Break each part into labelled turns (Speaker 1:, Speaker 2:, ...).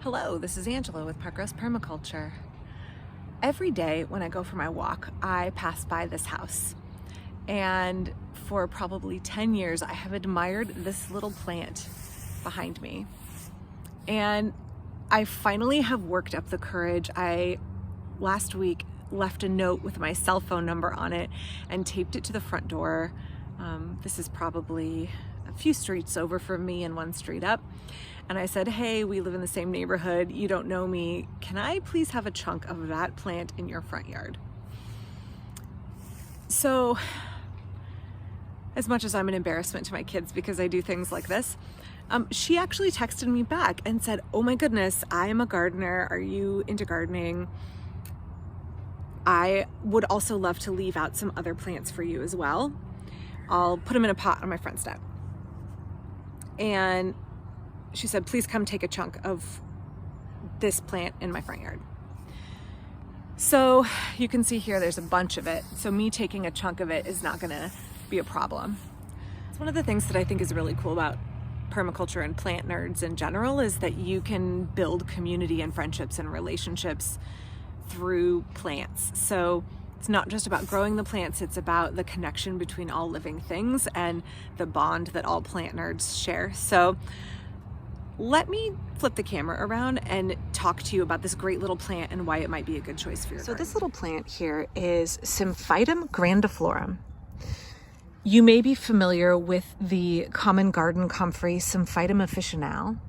Speaker 1: Hello, this is Angela with Parkrose Permaculture. Every day when I go for my walk, I pass by this house. And for probably 10 years, I have admired this little plant behind me. And I finally have worked up the courage. I last week left a note with my cell phone number on it and taped it to the front door. This is probably a few streets over from me and one street up. And I said, hey, we live in the same neighborhood. You don't know me. Can I please have a chunk of that plant in your front yard? So, as much as I'm an embarrassment to my kids because I do things like this, she actually texted me back and said, oh my goodness, I am a gardener. Are you into gardening? I would also love to leave out some other plants for you as well. I'll put them in a pot on my front step. And she said, please come take a chunk of this plant in my front yard. So you can see here, there's a bunch of it. So me taking a chunk of it is not gonna be a problem. It's one of the things that I think is really cool about permaculture and plant nerds in general is that you can build community and friendships and relationships through plants. So it's not just about growing the plants, it's about the connection between all living things and the bond that all plant nerds share. So let me flip the camera around and talk to you about this great little plant and why it might be a good choice for your garden. This little plant here is Symphytum grandiflorum. You may be familiar with the common garden comfrey Symphytum officinale,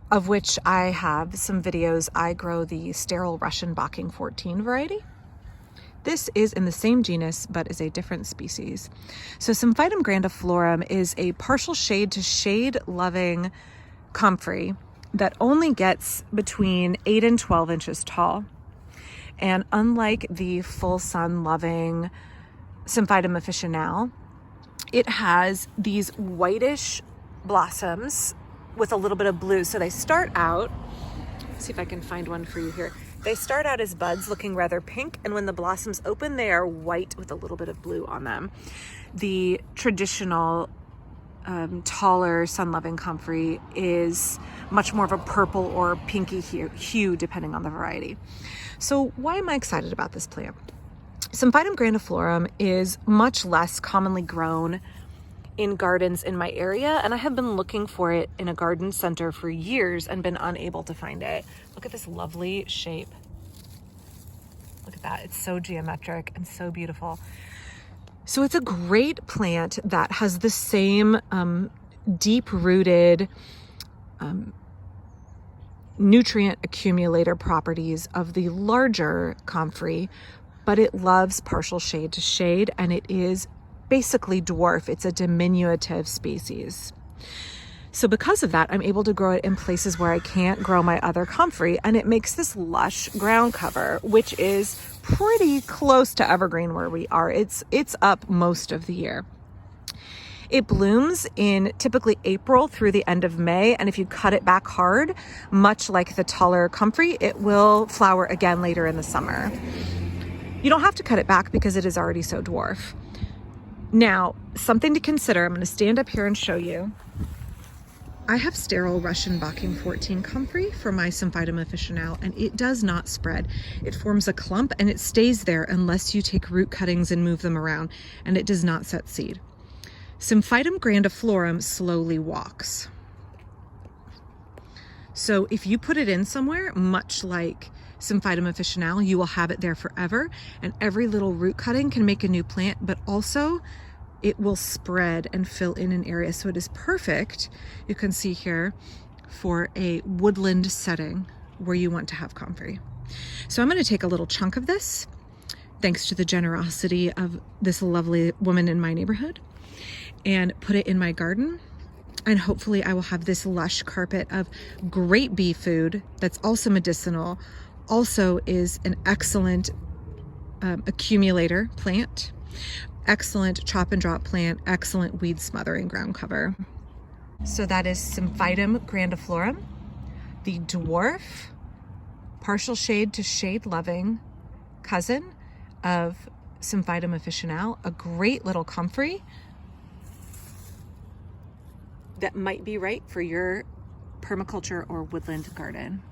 Speaker 1: of which I have some videos. I grow the sterile Russian Bocking 14 variety. This is in the same genus, but is a different species. So Symphytum grandiflorum is a partial shade to shade loving comfrey that only gets between 8 and 12 inches tall. And unlike the full sun loving Symphytum officinale, it has these whitish blossoms with a little bit of blue. So they start out, let's see if I can find one for you here. They start out as buds looking rather pink, and when the blossoms open, they are white with a little bit of blue on them. The traditional taller sun-loving comfrey is much more of a purple or pinky hue depending on the variety. So why am I excited about this plant? Symphytum grandiflorum is much less commonly grown in gardens in my area, and I have been looking for it in a garden center for years and been unable to find it. Look at this lovely shape. Look at that. It's so geometric and so beautiful. So it's a great plant that has the same deep-rooted nutrient accumulator properties of the larger comfrey, but it loves partial shade to shade, and it is basically dwarf. It's a diminutive species. So because of that, I'm able to grow it in places where I can't grow my other comfrey, and it makes this lush ground cover, which is pretty close to evergreen where we are. It's up most of the year. It blooms in typically April through the end of May, and if you cut it back hard, much like the taller comfrey, it will flower again later in the summer. You don't have to cut it back because it is already so dwarf. Now, something to consider, I'm going to stand up here and show you. I have sterile Russian Bocking 14 comfrey for my Symphytum officinale, and it does not spread. It forms a clump and it stays there unless you take root cuttings and move them around, and it does not set seed. Symphytum grandiflorum slowly walks. So if you put it in somewhere, much like Symphytum officinale, you will have it there forever, and every little root cutting can make a new plant, but also it will spread and fill in an area. So it is perfect, you can see here, for a woodland setting where you want to have comfrey. So I'm going to take a little chunk of this, thanks to the generosity of this lovely woman in my neighborhood, and put it in my garden. And hopefully I will have this lush carpet of great bee food that's also medicinal, also is an excellent accumulator plant, excellent chop and drop plant, excellent weed smothering ground cover. So that is Symphytum grandiflorum, the dwarf, partial shade to shade loving cousin of Symphytum officinale, a great little comfrey that might be right for your permaculture or woodland garden.